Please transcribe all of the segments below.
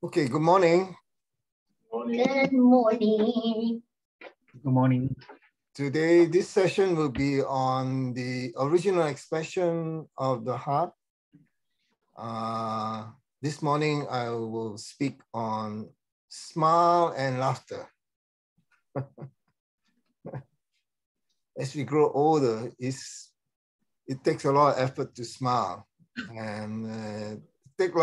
Okay, good morning. Good morning. Good morning. Today, this session will be on the original expression of the heart. This morning, I will speak on smile and laughter. As we grow older, it takes a lot of effort to smile and take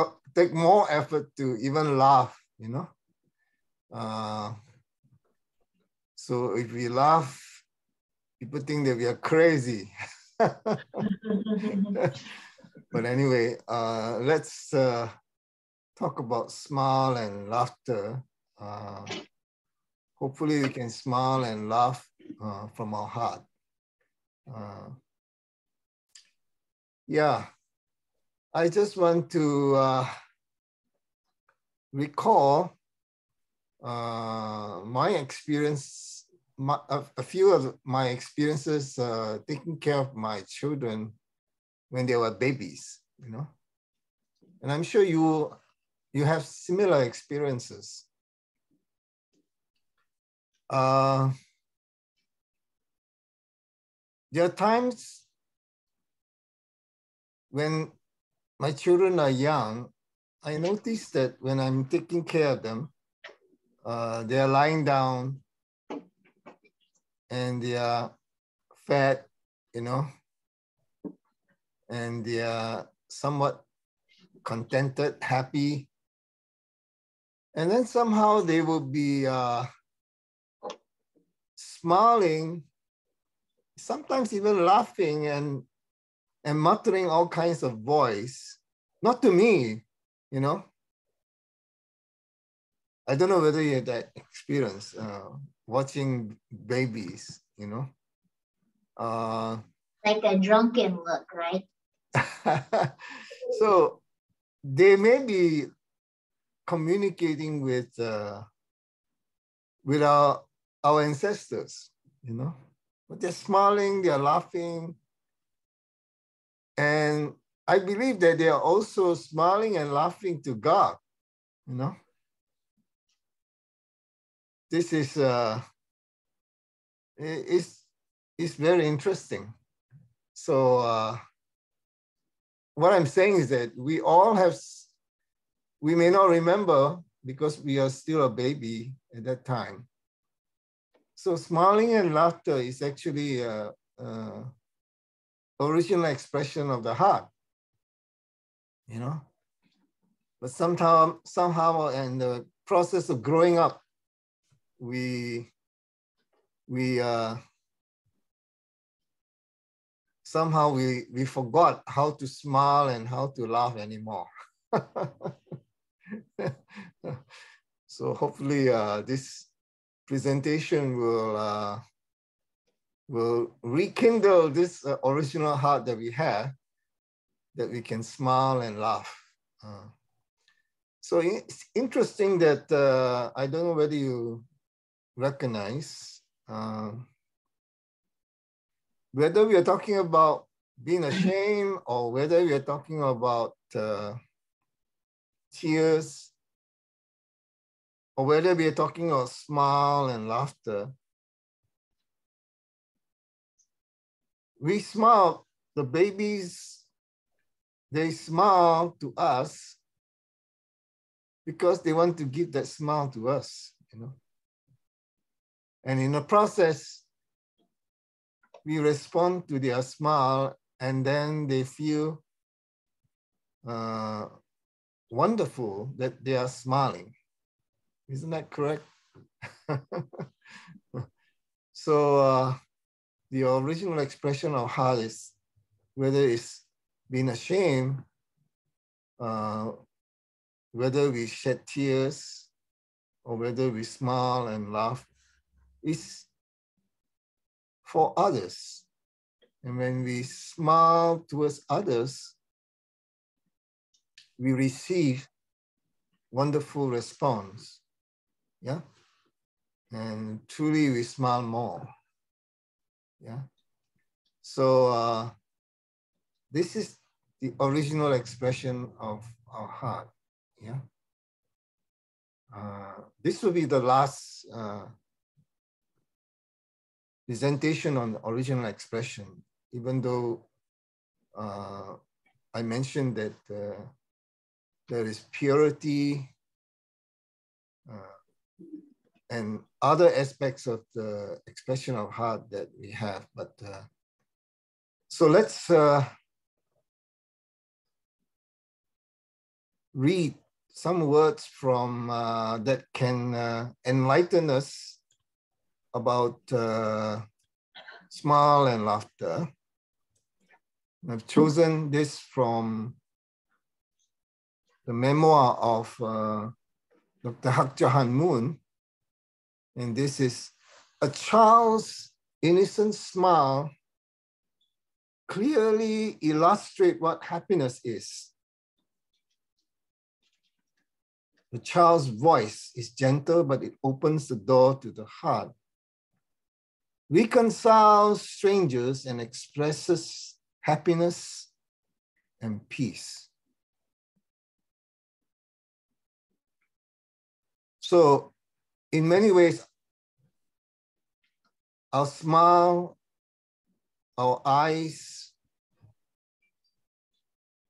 more effort to even laugh, you know. So if we laugh, people think that we are crazy. But anyway, let's talk about smile and laughter. Hopefully we can smile and laugh from our heart. Yeah, I just want to recall my experience, a few of my experiences taking care of my children when they were babies, you know. And I'm sure you have similar experiences. There are times when my children are young, I notice that when I'm taking care of them, they are lying down and they are fat, you know, and they are somewhat contented, happy. And then somehow they will be smiling, sometimes even laughing and muttering all kinds of voice, not to me, you know. I don't know whether you had that experience watching babies, you know. Like a drunken look, right? So they may be communicating with our ancestors, you know. But they're smiling, they're laughing, and I believe that they are also smiling and laughing to God, you know. This is it's very interesting. So what I'm saying is that we may not remember because we are still a baby at that time. So smiling and laughter is actually original expression of the heart, you know. But somehow in the process of growing up, we somehow we forgot how to smile and how to laugh anymore. So hopefully this presentation will rekindle this original heart that we have, that we can smile and laugh. So it's interesting that I don't know whether you recognize whether we are talking about being ashamed or whether we are talking about tears, or whether we are talking about smile and laughter. We smile, the babies, they smile to us because they want to give that smile to us, you know. And in the process, we respond to their smile and then they feel wonderful that they are smiling. Isn't that correct? So the original expression of heart is whether it's being ashamed, whether we shed tears, or whether we smile and laugh, is for others. And when we smile towards others, we receive wonderful response. Yeah. And truly we smile more. Yeah. So this is the original expression of our heart. Yeah. This will be the last presentation on original expression, even though I mentioned that there is purity and other aspects of the expression of heart that we have. But so let's read some words from that can enlighten us about smile and laughter. I've chosen this from the memoir of Dr. Myung Moon, and this is: a child's innocent smile clearly illustrates what happiness is. The child's voice is gentle, but it opens the door to the heart, reconciles strangers, and expresses happiness and peace. So in many ways, our smile, our eyes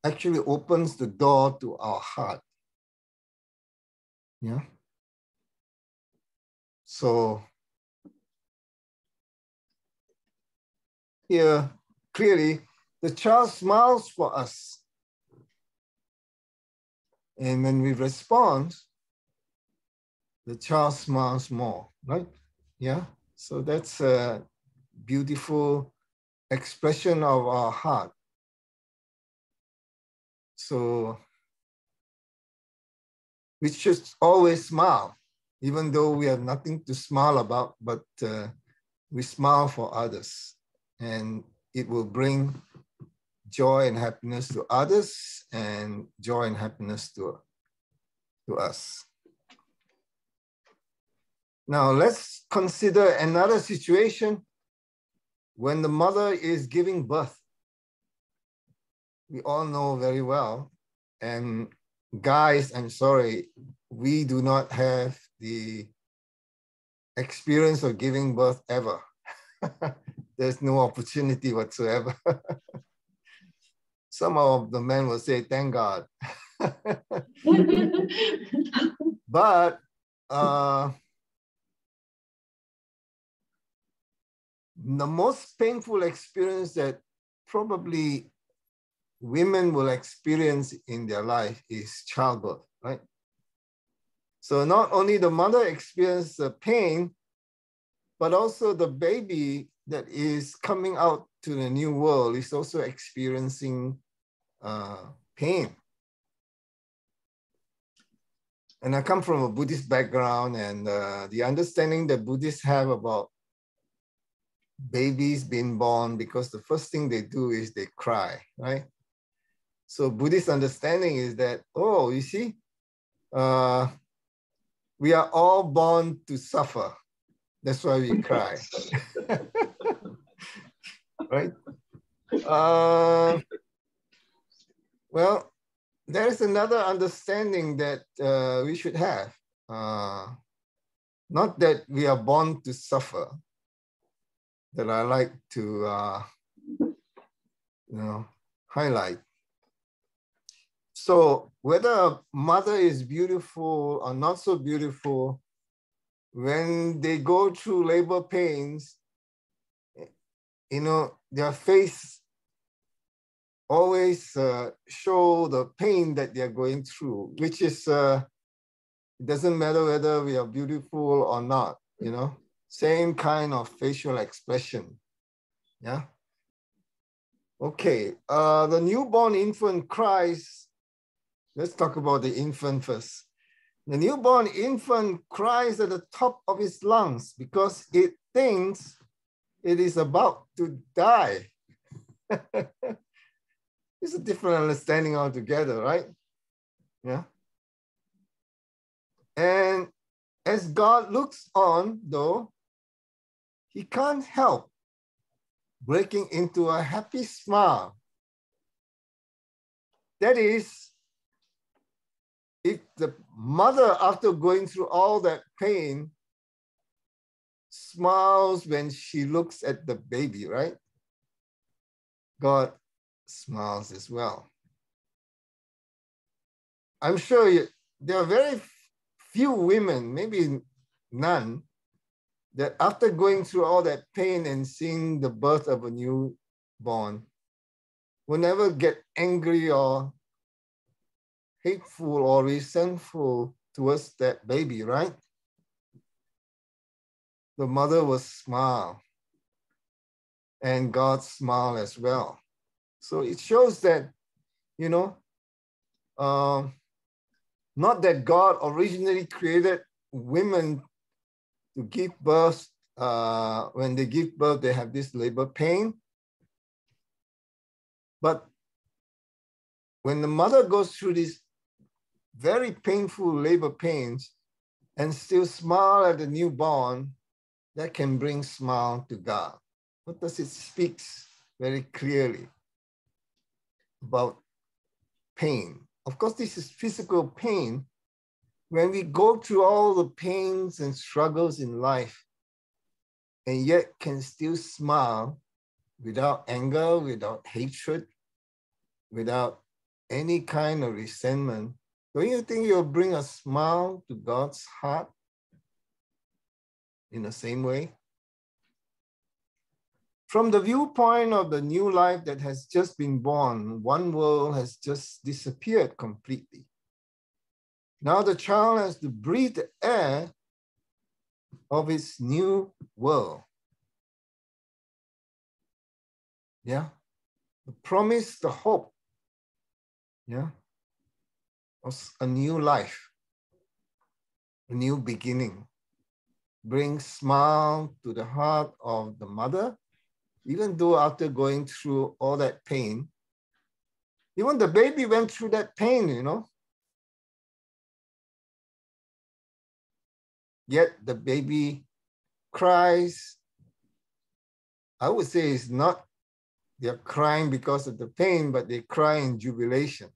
actually opens the door to our heart. Yeah. So here, clearly, the child smiles for us. And when we respond, the child smiles more, right? Yeah. So that's a beautiful expression of our heart. So we should always smile, even though we have nothing to smile about, but we smile for others, and it will bring joy and happiness to others and joy and happiness to us. Now let's consider another situation when the mother is giving birth. We all know very well, and guys, I'm sorry, we do not have the experience of giving birth ever. There's no opportunity whatsoever. Some of the men will say, thank God. But the most painful experience that probably women will experience in their life is childbirth, right? So not only the mother experiences the pain, but also the baby that is coming out to the new world is also experiencing pain. And I come from a Buddhist background, and the understanding that Buddhists have about babies being born, because the first thing they do is they cry, right? So Buddhist understanding is that, oh, you see, we are all born to suffer. That's why we cry, right? Well, there is another understanding that we should have. Not that we are born to suffer, that I like to highlight. So whether a mother is beautiful or not so beautiful, when they go through labor pains, their face always show the pain that they're going through, which is, it doesn't matter whether we are beautiful or not, same kind of facial expression, yeah? Okay, the newborn infant cries. Let's talk about the infant first. The newborn infant cries at the top of its lungs because it thinks it is about to die. It's a different understanding altogether, right? Yeah. And as God looks on, though, he can't help breaking into a happy smile. That is, if the mother, after going through all that pain, smiles when she looks at the baby, right? God smiles as well. I'm sure there are very few women, maybe none, that after going through all that pain and seeing the birth of a newborn, will never get angry or hateful or resentful towards that baby, right? The mother will smile, and God smile as well. So it shows that, you know, not that God originally created women to give birth. When they give birth, they have this labor pain. But when the mother goes through these very painful labor pains and still smile at the newborn, that can bring smile to God. What does it speaks very clearly about pain? Of course, this is physical pain. When we go through all the pains and struggles in life, and yet can still smile without anger, without hatred, without any kind of resentment, don't you think you'll bring a smile to God's heart in the same way? From the viewpoint of the new life that has just been born, one world has just disappeared completely. Now the child has to breathe the air of its new world. Yeah, the promise, the hope, yeah, of a new life, a new beginning, brings smile to the heart of the mother, even though after going through all that pain, even the baby went through that pain, you know. Yet the baby cries. I would say it's not they're crying because of the pain, but they cry in jubilation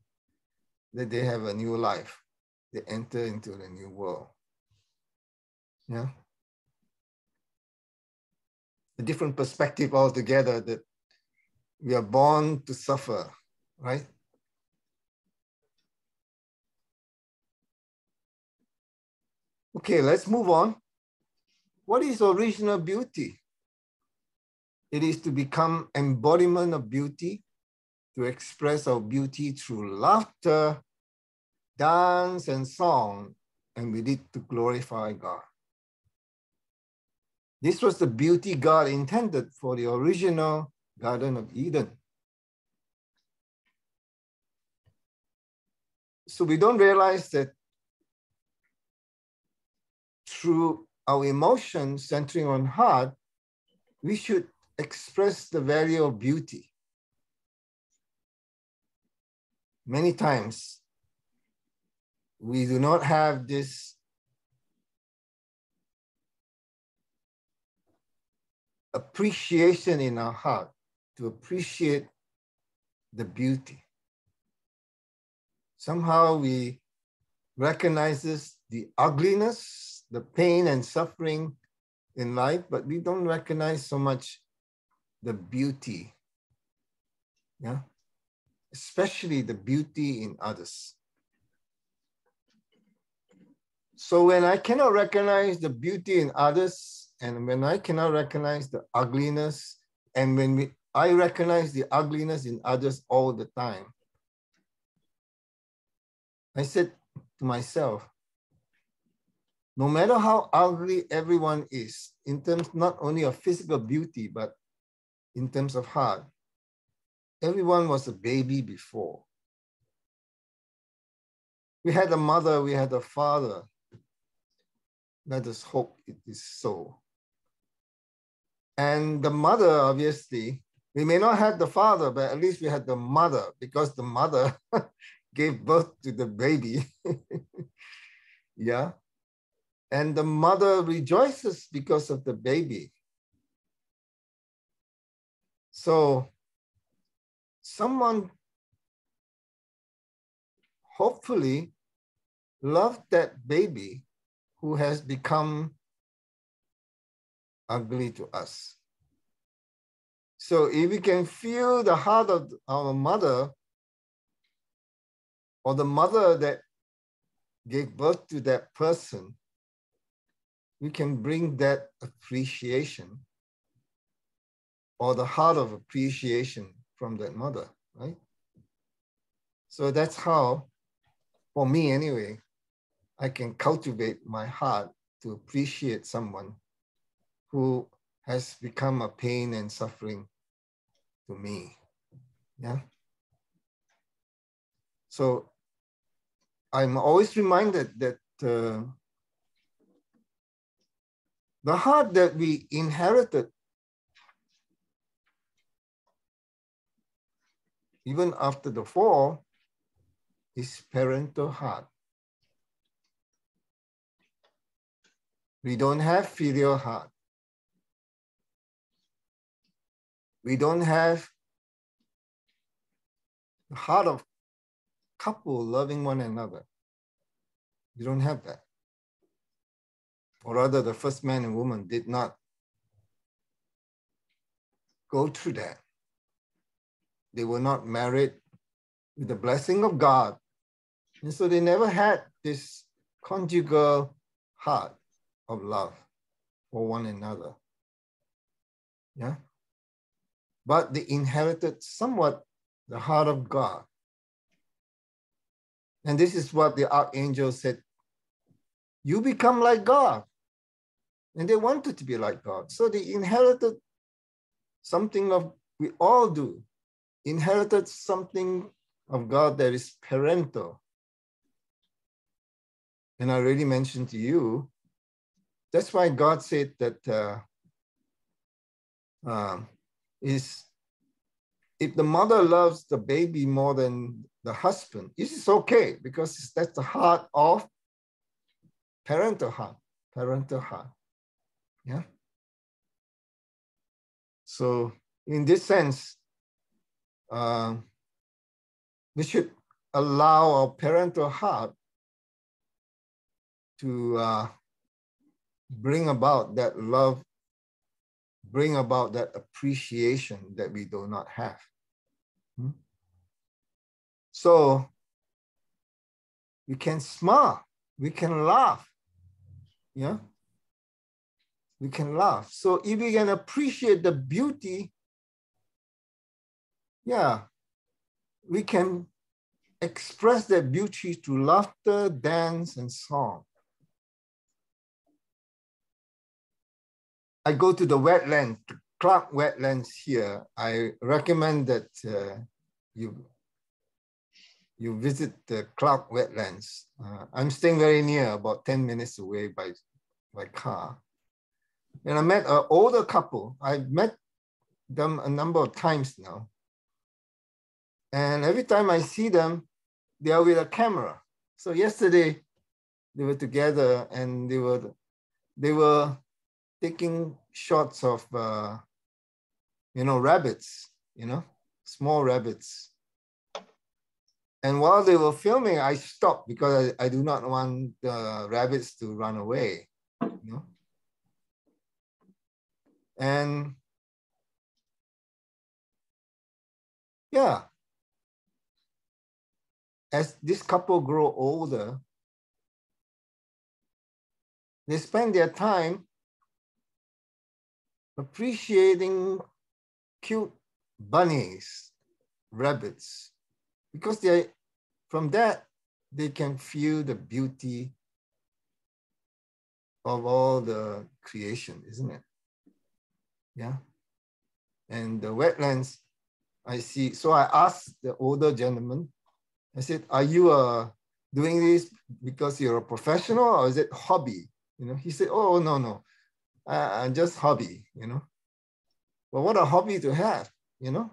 that they have a new life. They enter into the new world. Yeah. A different perspective altogether, that we are born to suffer, right? Okay, let's move on. What is original beauty? It is to become embodiment of beauty, to express our beauty through laughter, dance, and song, and with it to glorify God. This was the beauty God intended for the original Garden of Eden. So we don't realize that through our emotions centering on heart, we should express the value of beauty. Many times, we do not have this appreciation in our heart to appreciate the beauty. Somehow we recognize the ugliness, the pain and suffering in life, but we don't recognize so much the beauty, yeah, especially the beauty in others. So when I cannot recognize the beauty in others, and when I cannot recognize the ugliness, and when I recognize the ugliness in others all the time, I said to myself, no matter how ugly everyone is, in terms not only of physical beauty, but in terms of heart, everyone was a baby before. We had a mother, we had a father. Let us hope it is so. And the mother, obviously, we may not have the father, but at least we had the mother, because the mother gave birth to the baby. Yeah. And the mother rejoices because of the baby. So someone hopefully love that baby who has become ugly to us. So if we can feel the heart of our mother, or the mother that gave birth to that person, we can bring that appreciation or the heart of appreciation from that mother, right? So that's how, for me anyway, I can cultivate my heart to appreciate someone who has become a pain and suffering to me. Yeah. So I'm always reminded that the heart that we inherited, even after the fall, is parental heart. We don't have filial heart. We don't have the heart of couple loving one another. You don't have that. Or rather, the first man and woman did not go through that. They were not married with the blessing of God. And so they never had this conjugal heart of love for one another. Yeah. But they inherited somewhat the heart of God. And this is what the archangel said, you become like God. And they wanted to be like God. So they inherited something of, we all do, inherited something of God that is parental. And I already mentioned to you, that's why God said that is if the mother loves the baby more than the husband, this is okay because that's the heart of parental heart, yeah. So in this sense, we should allow our parental heart to bring about that love, bring about that appreciation that we do not have. So we can smile, we can laugh, yeah? We can laugh. So if we can appreciate the beauty, yeah, we can express that beauty through laughter, dance, and song. I go to the wetlands, Clark wetlands here. I recommend that you visit the Clark wetlands. I'm staying very near, about 10 minutes away by car. And I met an older couple. I've met them a number of times now. And every time I see them, they are with a camera. So yesterday they were together and they were taking shots of rabbits, small rabbits. And while they were filming, I stopped because I do not want the rabbits to run away, And yeah, as this couple grow older, they spend their time appreciating cute bunnies, rabbits, because from that, they can feel the beauty of all the creation, isn't it? Yeah. And the wetlands, I see. So I asked the older gentleman, I said, are you doing this because you're a professional or is it hobby? He said, oh, no, I'm just hobby, But what a hobby to have, to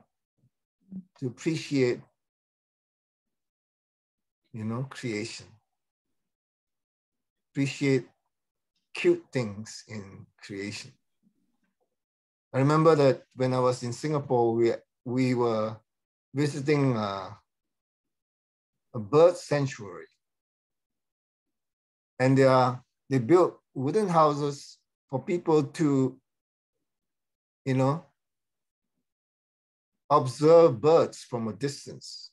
appreciate, creation. Appreciate cute things in creation. I remember that when I was in Singapore, we were visiting a bird sanctuary. And they built wooden houses for people to, observe birds from a distance.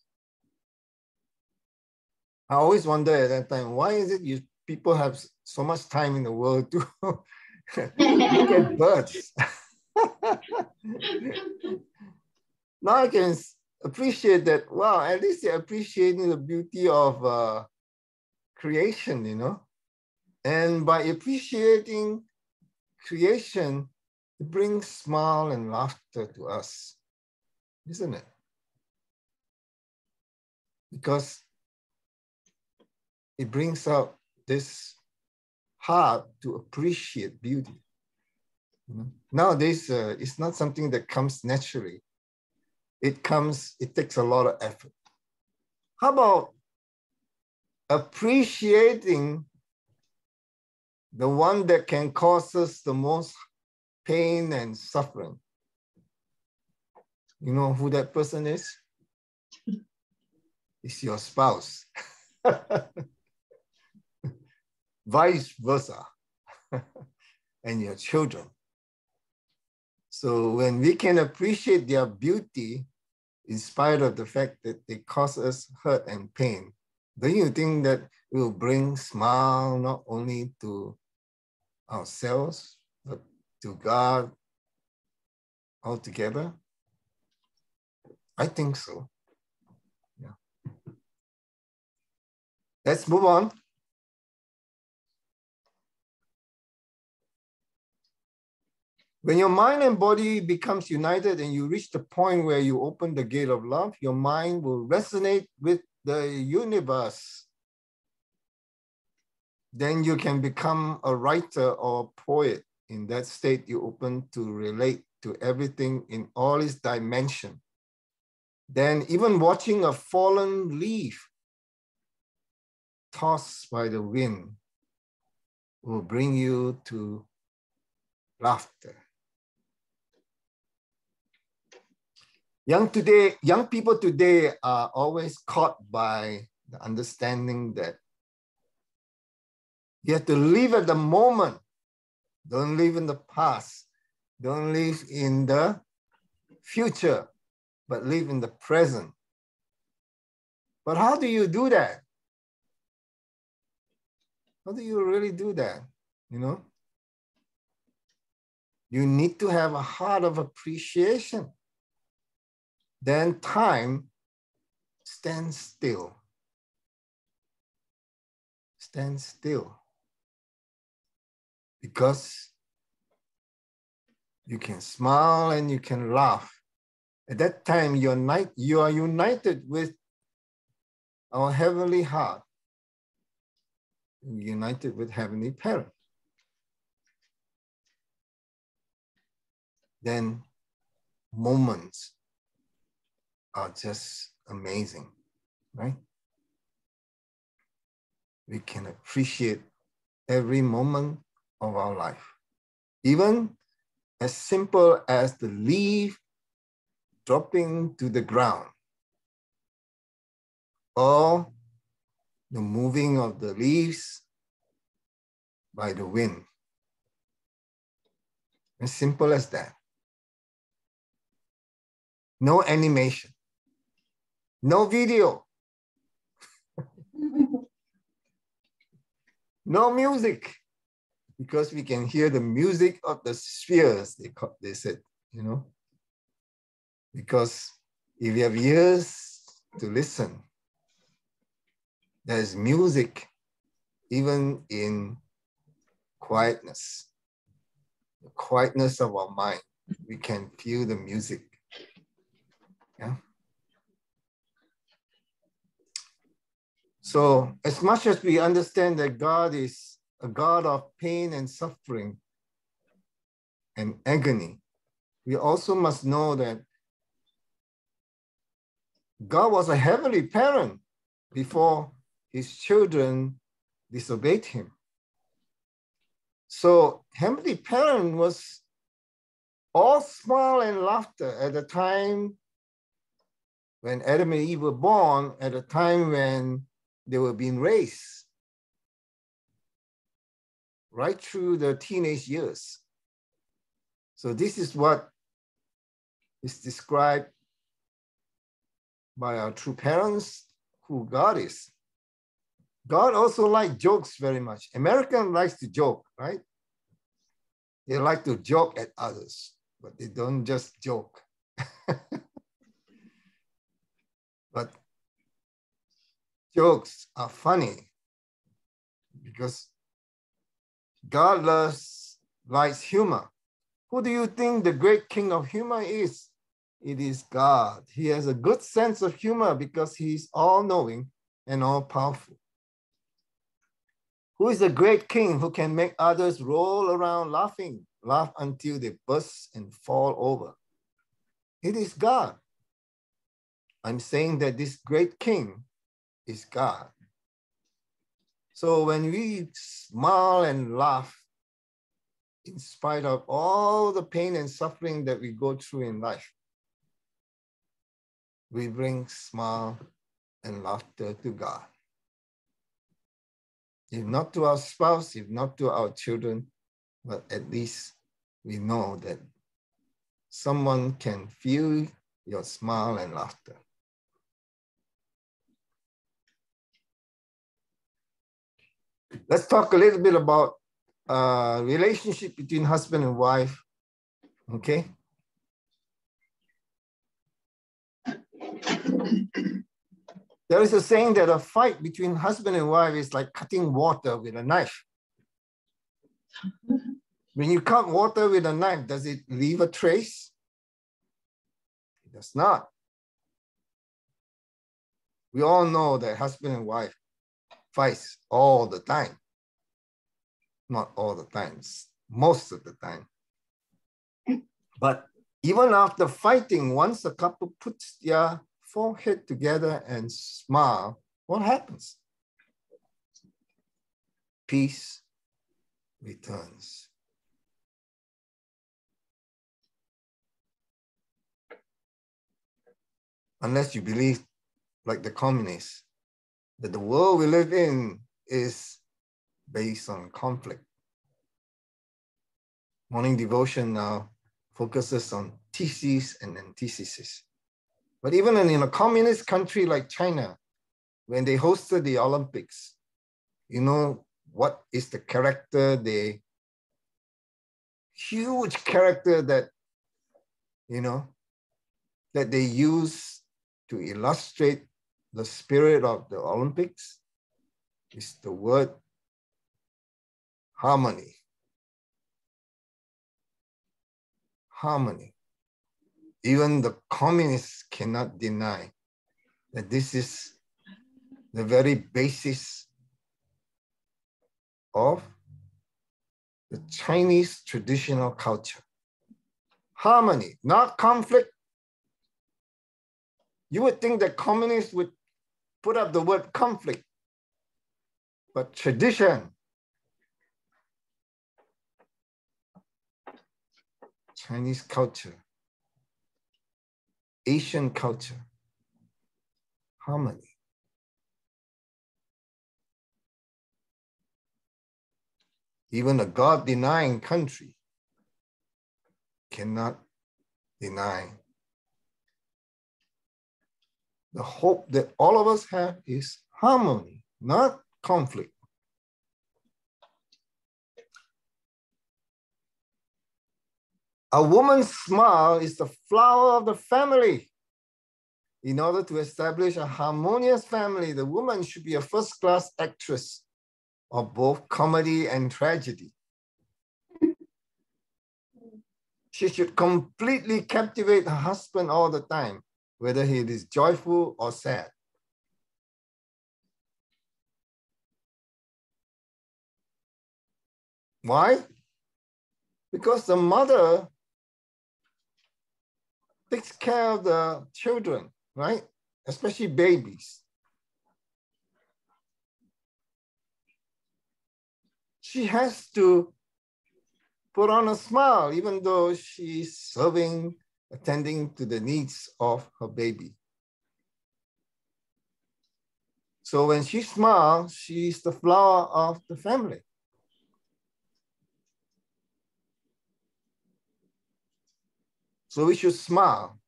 I always wonder at that time, why is it people have so much time in the world to look at birds? Now I can appreciate that, wow, at least they're appreciating the beauty of creation, And by appreciating creation, it brings smile and laughter to us, isn't it? Because it brings out this heart to appreciate beauty. Nowadays, it's not something that comes naturally. It takes a lot of effort. How about appreciating the one that can cause us the most pain and suffering? You know who that person is? It's your spouse. Vice versa. And your children. So when we can appreciate their beauty, in spite of the fact that they cause us hurt and pain, don't you think that it will bring smile not only to ourselves, but to God altogether? I think so. Yeah. Let's move on. When your mind and body becomes united and you reach the point where you open the gate of love, your mind will resonate with the universe. Then you can become a writer or a poet. In that state, you open to relate to everything in all its dimension. Then even watching a fallen leaf tossed by the wind will bring you to laughter. Young people today are always caught by the understanding that you have to live at the moment. Don't live in the past. Don't live in the future, but live in the present. But how do you do that? How do you really do that? You need to have a heart of appreciation. Then time stands still. Stand still. Because you can smile and you can laugh. At that time, you are united with our heavenly heart. United with Heavenly Parent. Then moments are just amazing, right? We can appreciate every moment of our life. Even as simple as the leaf dropping to the ground, or the moving of the leaves by the wind. As simple as that. No animation, no video, no music, because we can hear the music of the spheres, they said, Because if you have ears to listen, there's music even in quietness. The quietness of our mind, we can feel the music. Yeah. So as much as we understand that God is a God of pain and suffering and agony, we also must know that God was a heavenly parent before his children disobeyed him. So heavenly parent was all smile and laughter at the time when Adam and Eve were born, at the time when they were being raised. right through the teenage years. So this is what is described by our true parents, who God is. God also likes jokes very much. American likes to joke, right? They like to joke at others, but they don't just joke. But jokes are funny because God likes humor. Who do you think the great king of humor is? It is God. He has a good sense of humor because he's all-knowing and all-powerful. Who is the great king who can make others roll around laughing, laugh until they burst and fall over? It is God. I'm saying that this great king is God. So when we smile and laugh, in spite of all the pain and suffering that we go through in life, we bring smile and laughter to God. If not to our spouse, if not to our children, but at least we know that someone can feel your smile and laughter. Let's talk a little bit about relationship between husband and wife, okay? There is a saying that a fight between husband and wife is like cutting water with a knife. When you cut water with a knife, does it leave a trace? It does not. We all know that husband and wife fights all the time. Not all the times, most of the time. But even after fighting, once a couple puts their forehead together and smile, what happens? Peace returns. Unless you believe, like the communists, that the world we live in is based on conflict. Morning devotion now focuses on thesis and antithesis. But even in a communist country like China, when they hosted the Olympics, you know what is the character, the huge character that, you know, that they use to illustrate the spirit of the Olympics is the word harmony. Harmony. Even the communists cannot deny that this is the very basis of the Chinese traditional culture. Harmony, not conflict. You would think that communists would put up the word conflict, but tradition, Chinese culture, Asian culture, harmony. Even a God-denying country cannot deny the hope that all of us have is harmony, not conflict. A woman's smile is the flower of the family. In order to establish a harmonious family, the woman should be a first-class actress of both comedy and tragedy. She should completely captivate her husband all the time, whether he is joyful or sad. Why? Because the mother takes care of the children, right? Especially babies. She has to put on a smile, even though she's serving, attending to the needs of her baby. So when she smiles, she's the flower of the family. So we should smile.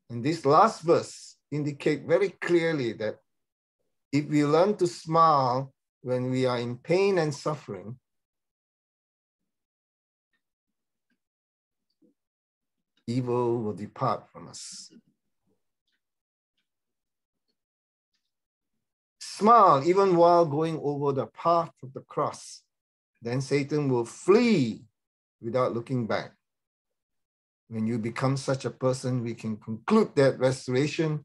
And this last verse indicates very clearly that if we learn to smile when we are in pain and suffering, evil will depart from us. Smile even while going over the path of the cross. Then Satan will flee without looking back. When you become such a person, we can conclude that restoration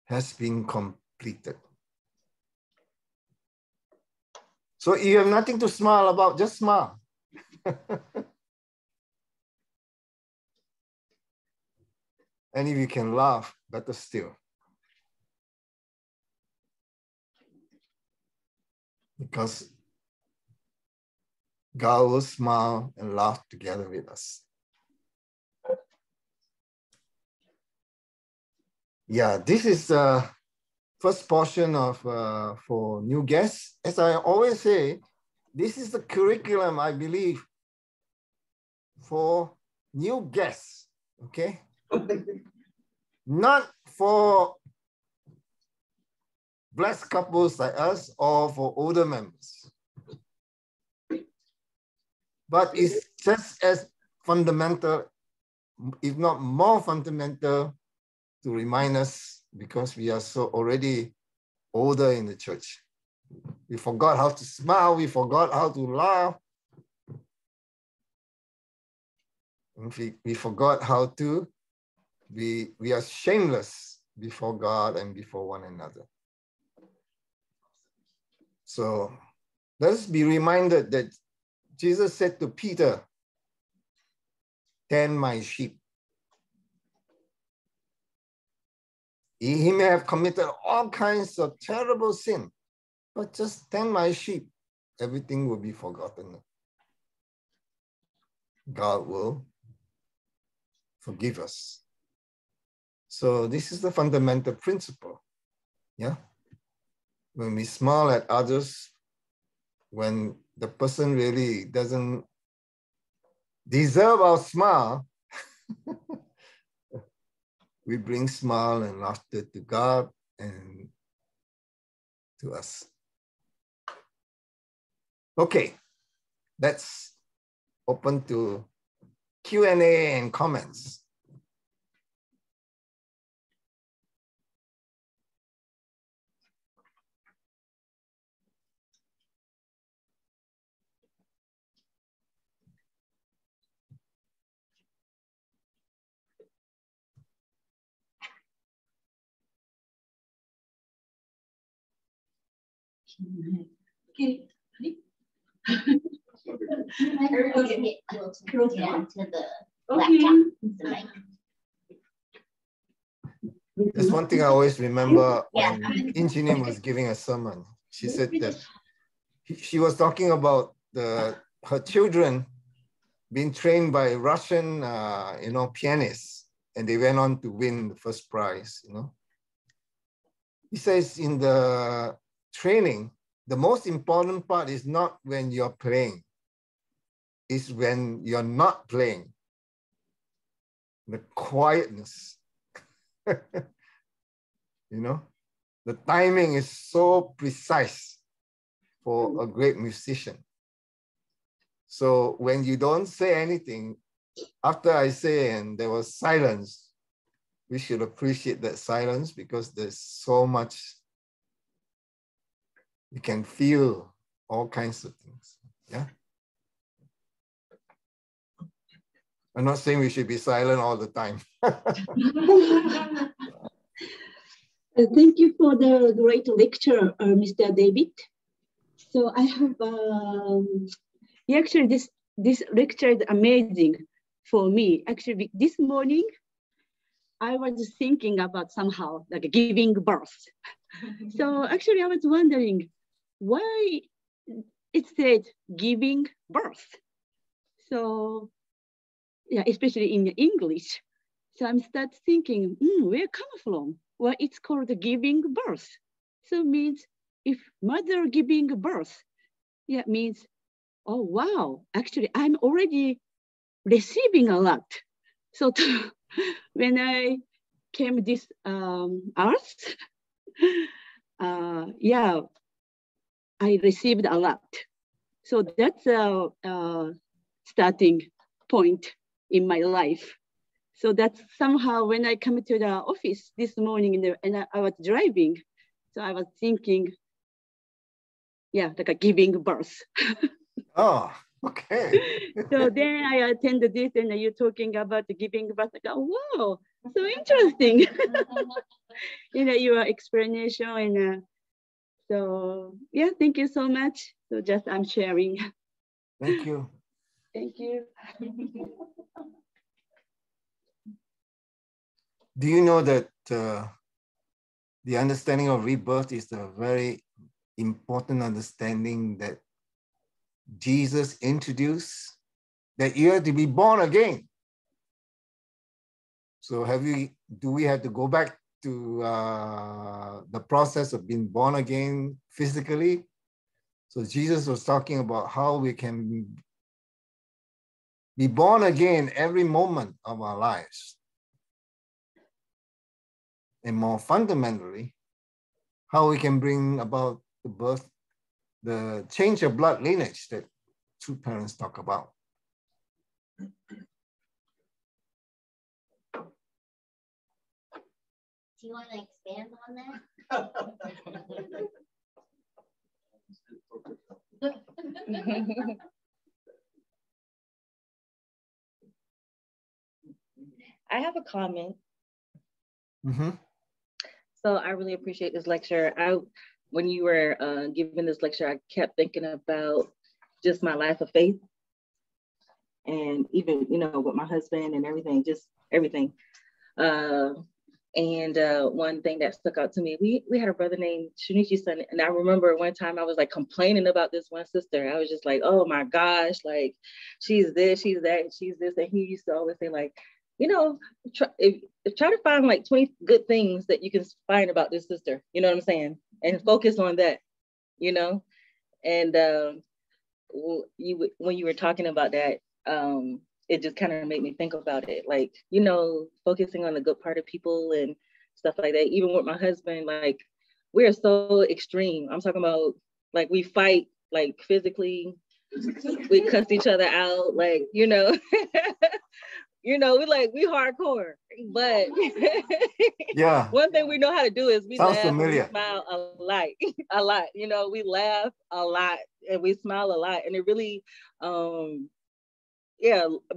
has been completed. So if you have nothing to smile about, just smile. And if you can laugh, better still. Because God will smile and laugh together with us. Yeah, this is the first portion of for new guests. As I always say, this is the curriculum, I believe, for new guests, okay? Not for blessed couples like us or for older members. But it's just as fundamental, if not more fundamental, to remind us, because we are so already older in the church. We forgot how to smile, we forgot how to laugh. We forgot how to we are shameless before God and before one another. So let's be reminded that Jesus said to Peter, "Tend my sheep." He may have committed all kinds of terrible sin, but just tend my sheep, everything will be forgotten. God will forgive us. So this is the fundamental principle. Yeah. When we smile at others, when the person really doesn't deserve our smile, we bring smile and laughter to God and to us. Okay, let's open to Q&A and comments. Okay. Okay. Closer to the Okay. laptop. There's one thing I always remember when Engineer was giving a sermon. She said that she was talking about her children being trained by Russian, pianists, and they went on to win the first prize. He says in the training, the most important part is not when you're playing, it's when you're not playing. The quietness. The timing is so precise for a great musician. So when you don't say anything, after I say and there was silence, we should appreciate that silence because there's so much, you can feel all kinds of things. Yeah. I'm not saying we should be silent all the time. Thank you for the great lecture, Mr. David. So I have, actually this lecture is amazing for me. Actually, this morning, I was thinking about somehow like giving birth. So actually I was wondering why it said giving birth. So yeah, especially in English. So I'm start thinking, where it come from? Well, it's called giving birth. So means if mother giving birth, yeah, means, oh wow, actually I'm already receiving a lot. So when I came this earth, yeah, I received a lot. So that's a starting point in my life. So that's somehow when I come to the office this morning and I was driving, so I was thinking, yeah, like a giving birth. Oh, okay. So then I attended this and you're talking about the giving birth. Like, oh, wow, so interesting. Your explanation and so yeah, thank you so much. So just I'm sharing. Thank you. Thank you. Do you know that the understanding of rebirth is a very important understanding that Jesus introduced, that you have to be born again. So do we have to go back to the process of being born again physically? So Jesus was talking about how we can be born again every moment of our lives. And more fundamentally, how we can bring about the change of blood lineage that two parents talk about. Do you want to expand on that? I have a comment. Mm-hmm. So I really appreciate this lecture. When you were giving this lecture, I kept thinking about just my life of faith, and even with my husband and everything, just everything. And one thing that stuck out to me, we had a brother named Shunichi-san, and I remember one time I was like complaining about this one sister. I was just like, oh my gosh, like she's this, she's that, she's this, and he used to always say like, try to find like 20 good things that you can find about this sister. You know what I'm saying? And focus on that. And when you were talking about that, it just kind of made me think about it, like, focusing on the good part of people and stuff like that. Even with my husband, like, we're so extreme. I'm talking about, like, we fight, like, physically, we cuss each other out, like, we hardcore, but yeah, one thing we know how to do is we sounds laugh familiar. and we smile a lot, a lot. We laugh a lot and we smile a lot, and it really,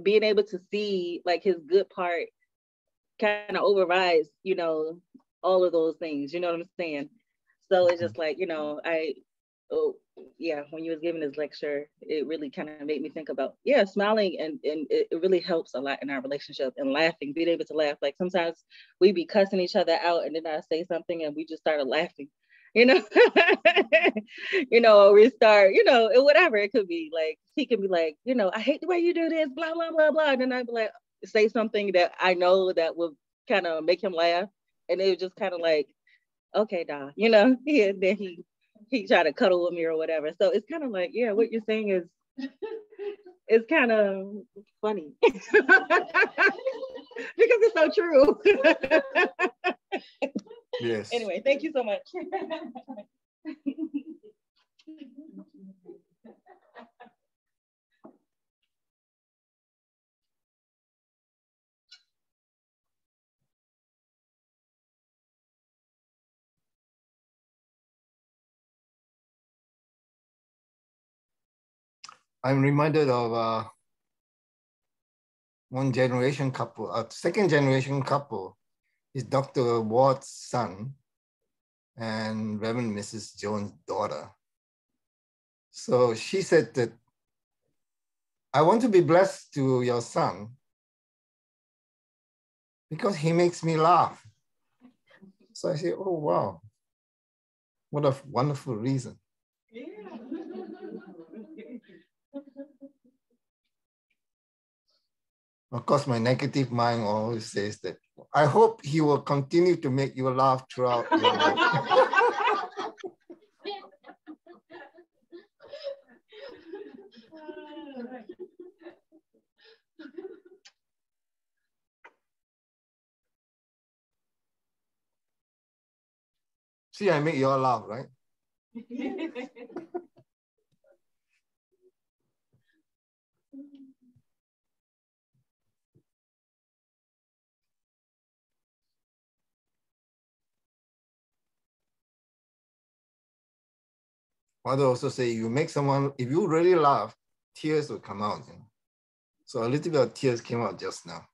being able to see like his good part kind of overrides, all of those things. You know what I'm saying? So it's just like, when you was giving this lecture, it really kind of made me think about, smiling, and it really helps a lot in our relationship, and laughing, being able to laugh. Like sometimes we be cussing each other out, and then I say something and we just started laughing, or we start, whatever it could be. Like he can be like, I hate the way you do this, blah, blah, blah, blah. And then I'd be like, say something that I know that will kind of make him laugh. And it was just kind of like, okay, da, and then he tried to cuddle with me or whatever. So it's kind of like, what you're saying is kind of funny because it's so true. Yes. Anyway, thank you so much. I'm reminded of one generation couple, a second generation couple, is Dr. Ward's son and Reverend Mrs. Jones' daughter. So she said that, I want to be blessed to your son because he makes me laugh. So I say, oh, wow, what a wonderful reason. Yeah. Of course, my negative mind always says that, I hope he will continue to make you laugh throughout your life. See, I make you all laugh, right? Father also say, you make someone, if you really laugh, tears will come out. So a little bit of tears came out just now.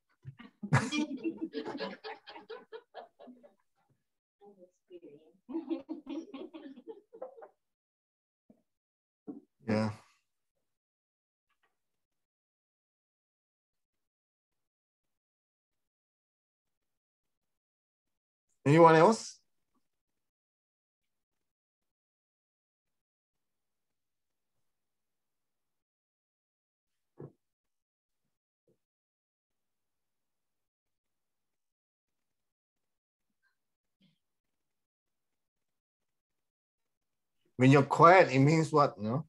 Yeah. Anyone else? When you're quiet, it means what? No?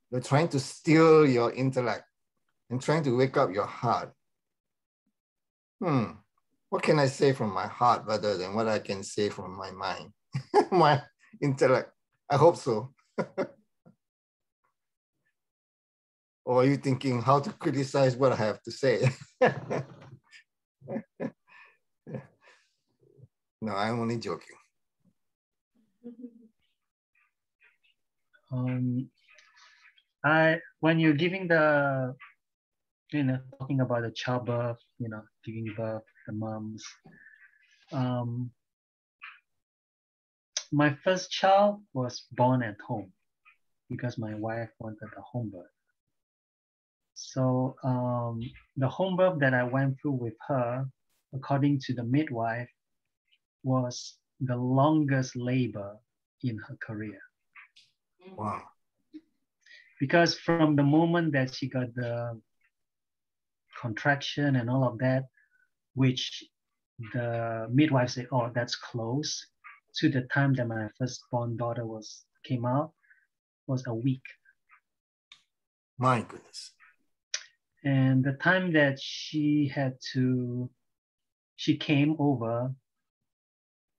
You're trying to steal your intellect and trying to wake up your heart. What can I say from my heart rather than what I can say from my mind, my intellect? I hope so. Or are you thinking how to criticize what I have to say? No, I'm only joking. When you're giving the, talking about the childbirth, giving birth, the moms. My first child was born at home because my wife wanted a home birth. So the home birth that I went through with her, according to the midwife, was the longest labor in her career. Wow. Because from the moment that she got the contraction and all of that, which the midwife said, oh, that's close, to the time that my firstborn daughter came out, was a week. My goodness. And the time that she came over,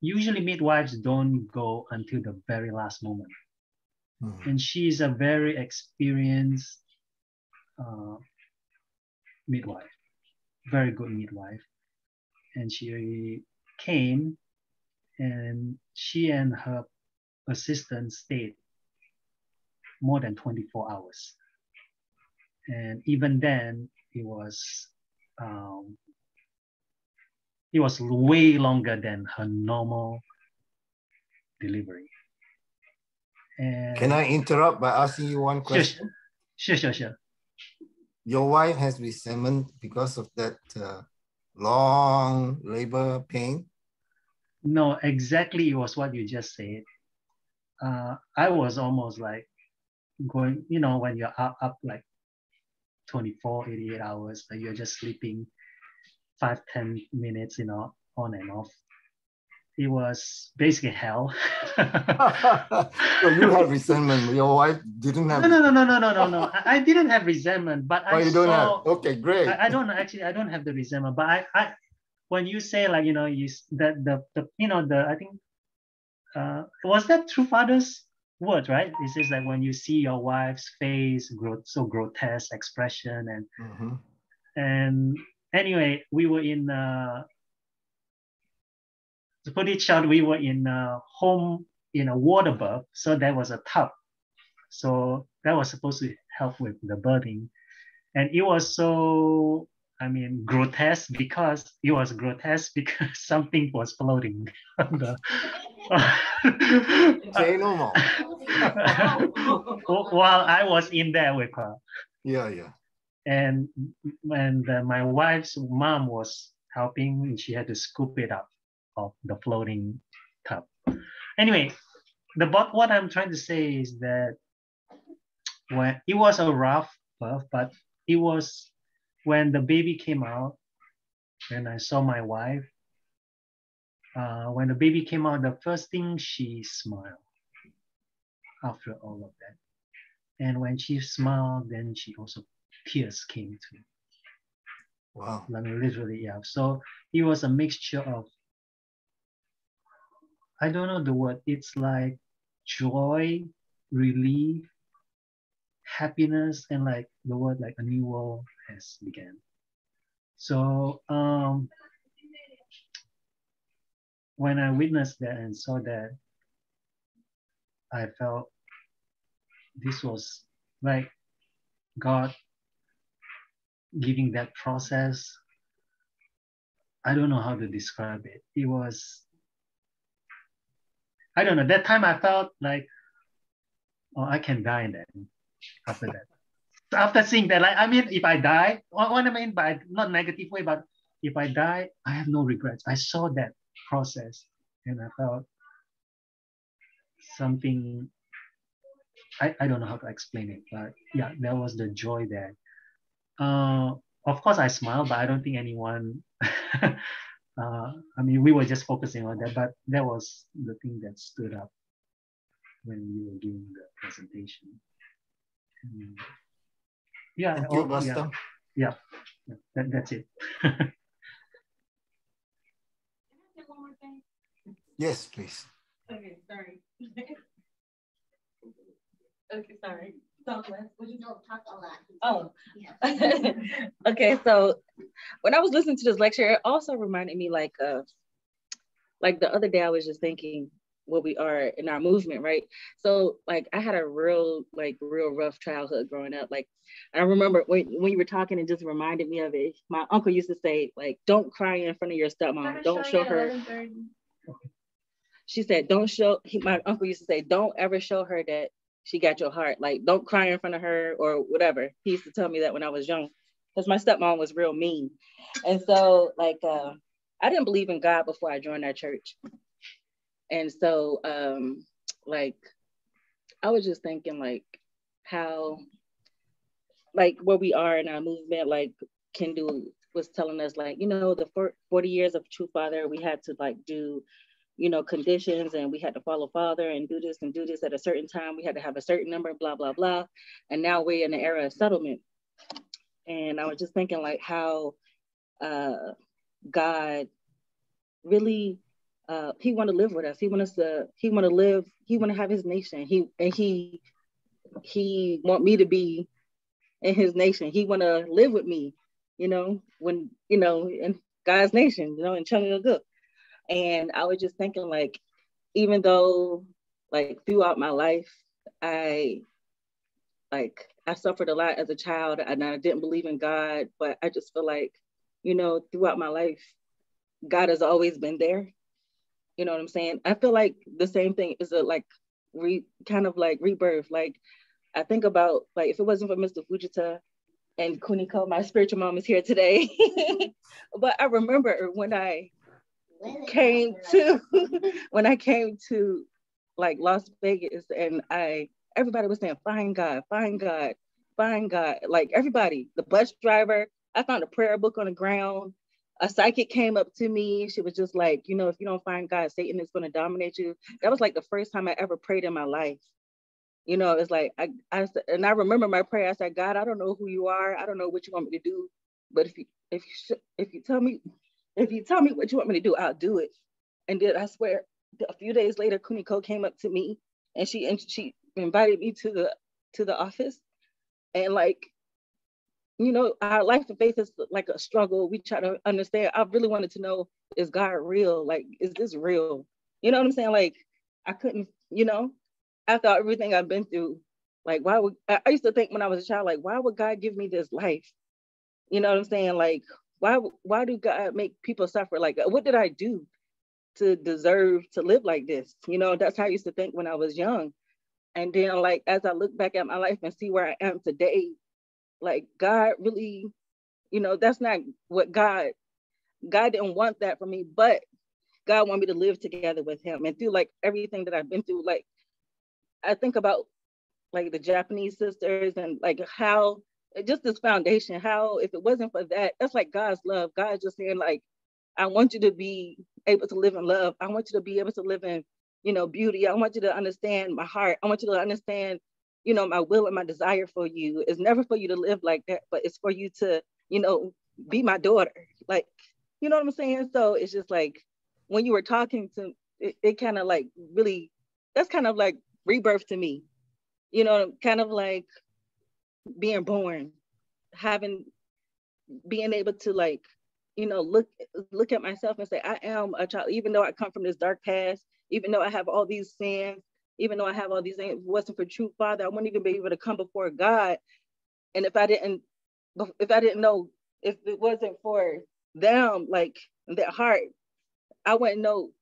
usually midwives don't go until the very last moment. And she's a very experienced midwife, very good midwife. And she came, and she and her assistant stayed more than 24 hours. And even then, it was way longer than her normal delivery. And can I interrupt by asking you one question? Sure. Your wife has resentment because of that long labor pain? No, exactly. It was what you just said. I was almost like going, when you're up like 24, 88 hours, like you're just sleeping 5-10 minutes, on and off. It was basically hell. So you have resentment. Your wife didn't have. No. I didn't have resentment, but I you don't have. Okay, great. I don't have the resentment, but I when you say like I think was that True Father's word, right? It says like when you see your wife's face so grotesque expression and anyway, we were in to put it short, we were in home in a water bath, so there was a tub, so that was supposed to help with the birthing, and it was so grotesque because something was floating on the say no more. While I was in there with her. Yeah. And my wife's mom was helping, and she had to scoop it up of the floating tub. Anyway, what I'm trying to say is that when it was a rough birth, but it was when the baby came out, and I saw my wife, when the baby came out, the first thing she smiled after all of that. And when she smiled, then she also, tears came too. Wow. Literally, yeah. So it was a mixture of I don't know the word. It's like joy, relief, happiness, and like the word like a new world has begun. So when I witnessed that and saw that, I felt this was like God giving that process. I don't know how to describe it. It was, I don't know. That time I felt like, oh, I can die then after that. So after seeing that, like, I mean, if I die, what I mean by not negative way, but if I die, I have no regrets. I saw that process and I felt something, I don't know how to explain it, but yeah, there was the joy there. Of course, I smiled, but I don't think anyone, I mean, we were just focusing on that, but that was the thing that stood up when you were giving the presentation. Yeah, Thank you, Pastor. yeah, that's it. Yes, please. Okay, sorry. Okay, sorry. Talk less. Would you Don't talk a lot. Oh. Yeah. Okay, so when I was listening to this lecture, it also reminded me like the other day I was just thinking what we are in our movement, right? So like I had a real rough childhood growing up. Like I remember when you were talking, it just reminded me of it. My uncle used to say, like, don't cry in front of your stepmom. Don't show her. She said, don't show, my uncle used to say, don't ever show her that she got your heart. Like, don't cry in front of her or whatever. He used to tell me that when I was young, because my stepmom was real mean. And so, like, I didn't believe in God before I joined that church. And so, like, I was just thinking, like, how, like, where we are in our movement, like, Kendu was telling us, like, you know, the 40 years of True Father, we had to, like, do, you know, conditions, and we had to follow Father and do this at a certain time. We had to have a certain number, blah, blah, blah. And now we're in the era of settlement. And I was just thinking, like, how God really, he want to live with us. He want to have his nation. He want me to be in his nation. He want to live with me, you know, when, you know, in God's nation, you know, in Chunga. And I was just thinking, like, even though, like, throughout my life, I suffered a lot as a child and I didn't believe in God, but I just feel like, you know, throughout my life, God has always been there. You know what I'm saying? I feel like the same thing is a like kind of like rebirth. Like I think about, like, if it wasn't for Mr. Fujita and Kuniko, my spiritual mom is here today. But I remember when I came to like Las Vegas, and everybody was saying, find God, find God, find God. Like everybody, the bus driver, I found a prayer book on the ground. A psychic came up to me. She was just like, you know, if you don't find God, Satan is going to dominate you. That was like the first time I ever prayed in my life. You know, it's like, I remember my prayer. I said, God, I don't know who you are. I don't know what you want me to do. But if you tell me what you want me to do, I'll do it. And then I swear, a few days later, Kuniko came up to me and she invited me to the office. And like, you know, our life of faith is like a struggle. We try to understand. I really wanted to know, is God real? Like, is this real? You know what I'm saying? Like, I couldn't, you know, after everything I've been through, like, I used to think when I was a child, like, why would God give me this life? You know what I'm saying? Like, why do God make people suffer? Like, what did I do to deserve to live like this? You know, that's how I used to think when I was young. And then, like, as I look back at my life and see where I am today, like, God really, you know, that's not what God didn't want that for me, but God wanted me to live together with him. And through like everything that I've been through, like, I think about like the Japanese sisters and like how just this foundation, how if it wasn't for that, that's like God's love. God just saying, like, I want you to be able to live in love. I want you to be able to live in, you know, beauty. I want you to understand my heart. I want you to understand, you know, my will and my desire for you. It's never for you to live like that, but it's for you to, you know, be my daughter. Like, you know what I'm saying? So it's just like when you were talking to it kind of like really, that's kind of like rebirth to me, you know, kind of like being born, being able to like, you know, look at myself and say, I am a child, even though I come from this dark past, even though I have all these sins, even though I have all these things. If it wasn't for true Father, I wouldn't even be able to come before God. And if I didn't know, if it wasn't for them, like their heart, I wouldn't know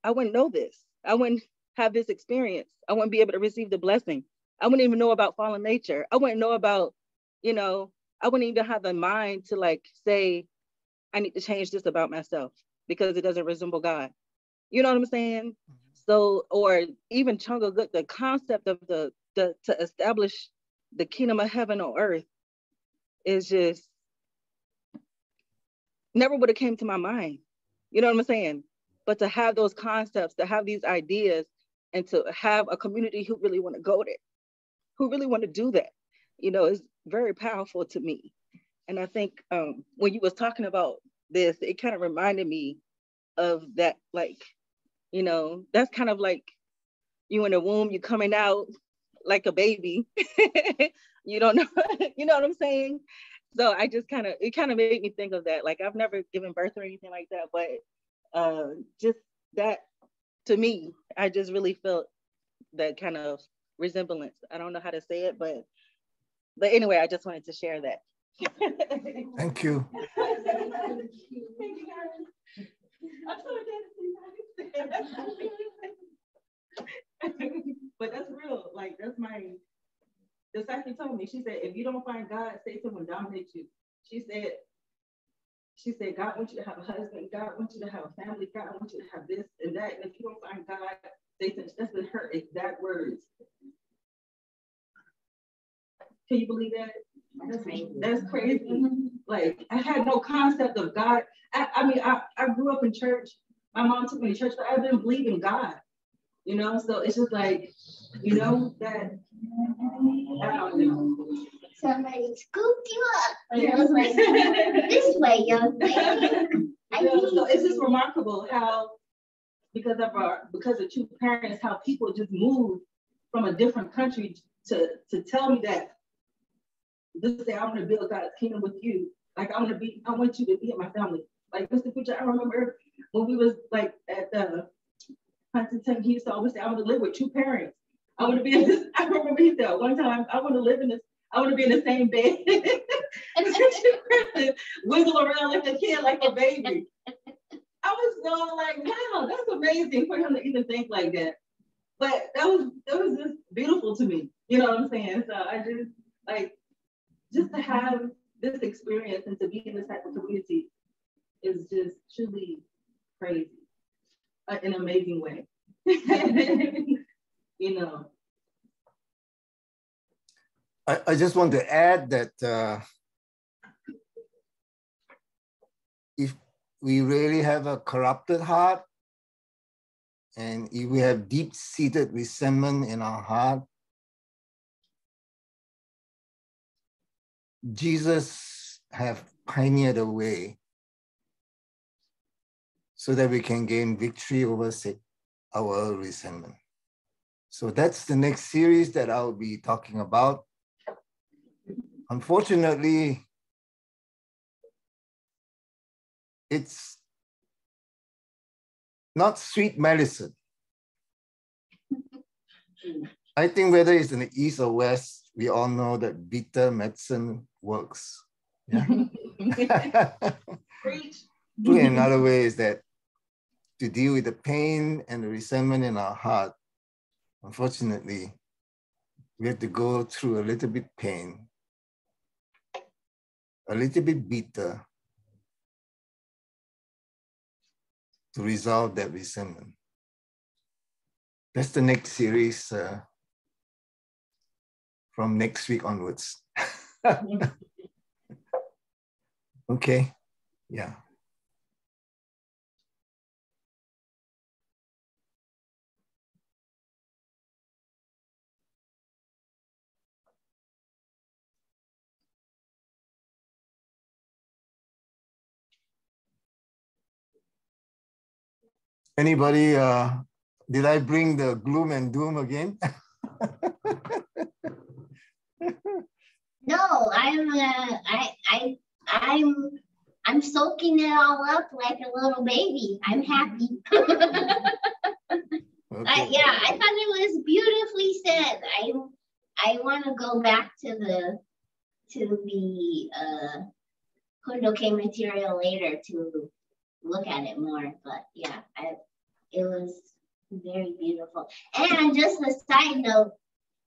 this. I wouldn't have this experience. I wouldn't be able to receive the blessing. I wouldn't even know about fallen nature. I wouldn't know about, you know, I wouldn't even have the mind to like say, I need to change this about myself because it doesn't resemble God. You know what I'm saying? So, or even Chunga Good, the concept of the to establish the kingdom of heaven on earth is just never would have came to my mind. You know what I'm saying? But to have those concepts, to have these ideas, and to have a community who really want to go there, who really want to do that, you know, is very powerful to me. And I think when you was talking about this, it kind of reminded me of that, like, you know, that's kind of like you in the womb, you coming out like a baby. You don't know, you know what I'm saying? So I just it kind of made me think of that. Like I've never given birth or anything like that, but just that to me, I just really felt that kind of resemblance. I don't know how to say it, but anyway, I just wanted to share that. Thank you. But that's real. Like that's my disciple told me. She said, if you don't find God, Satan will dominate you. She said, God wants you to have a husband. God wants you to have a family. God wants you to have this and that. And if you don't find God, Satan, that's been her exact words. Can you believe that? That's crazy. Like I had no concept of God. I grew up in church. My mom took me to church, but I didn't believe in God. You know, so it's just like, you know, that I don't know. Somebody scooped you up. And I was like, this way, young lady. So it's just remarkable how, because of two parents, how people just move from a different country to tell me that just say I want to build God's kingdom with you. Like I want you to be in my family. Like Mr. Preacher, I remember when we was like at the Huntington, he used to always say, I want to live with two parents. I want to be in this. I remember he said one time, I want to live in this. I want to be in the same bed. Wiggle around like a kid, like a baby. I was so like, wow, that's amazing for him to even think like that. But that was just beautiful to me. You know what I'm saying? So I just like just to have this experience and to be in this type of community is just truly crazy, in an amazing way. You know. I just want to add that if we really have a corrupted heart and if we have deep-seated resentment in our heart, Jesus have pioneered a way so that we can gain victory over our resentment. So that's the next series that I'll be talking about. Unfortunately, it's not sweet medicine. I think whether it's in the East or West, we all know that bitter medicine works. Yeah. Put in another way is that to deal with the pain and the resentment in our heart, unfortunately, we have to go through a little bit pain, a little bit bitter to resolve that resentment. That's the next series from next week onwards. Okay, yeah. Anybody Did I bring the gloom and doom again? No, I'm soaking it all up like a little baby. I'm happy. Okay. Yeah, I thought it was beautifully said. I want to go back to the Hundoke material later to look at it more. But yeah, it was very beautiful. And just a side note,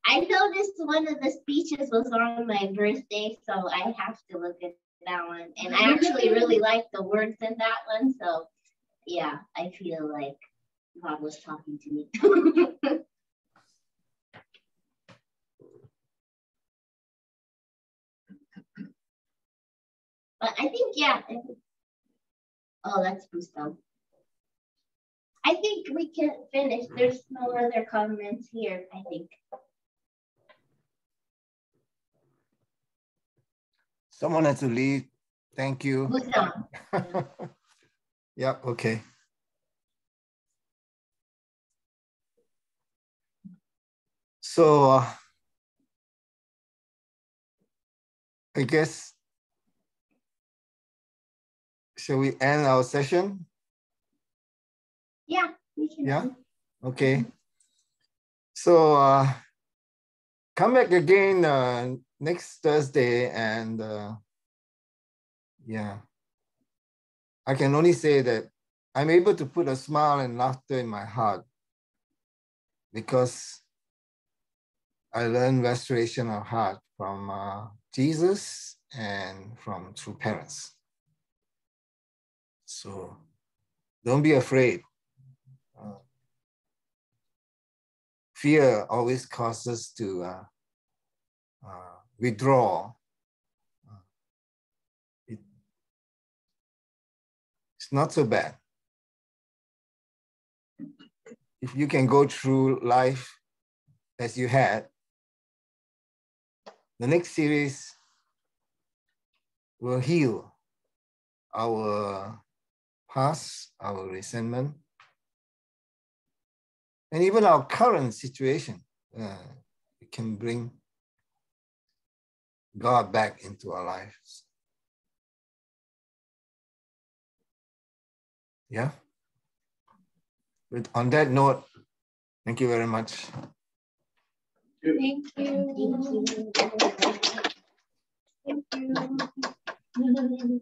I noticed one of the speeches was on my birthday, so I have to look at that one. And I actually really like the words in that one. So yeah, I feel like God was talking to me. But I think, yeah. Oh, that's Gustav. I think we can finish. There's no other comments here, I think. Someone has to leave. Thank you. Gustav. Yeah, okay. So I guess, shall we end our session? Yeah, we can. Yeah, okay. So come back again next Thursday, and yeah, I can only say that I'm able to put a smile and laughter in my heart because I learned restoration of heart from Jesus and from true parents. So don't be afraid. Fear always causes us to withdraw. It's not so bad. If you can go through life as you had, the next series will heal our past, our resentment, and even our current situation. We can bring God back into our lives. Yeah. But on that note, thank you very much. Thank you. Thank you. Thank you.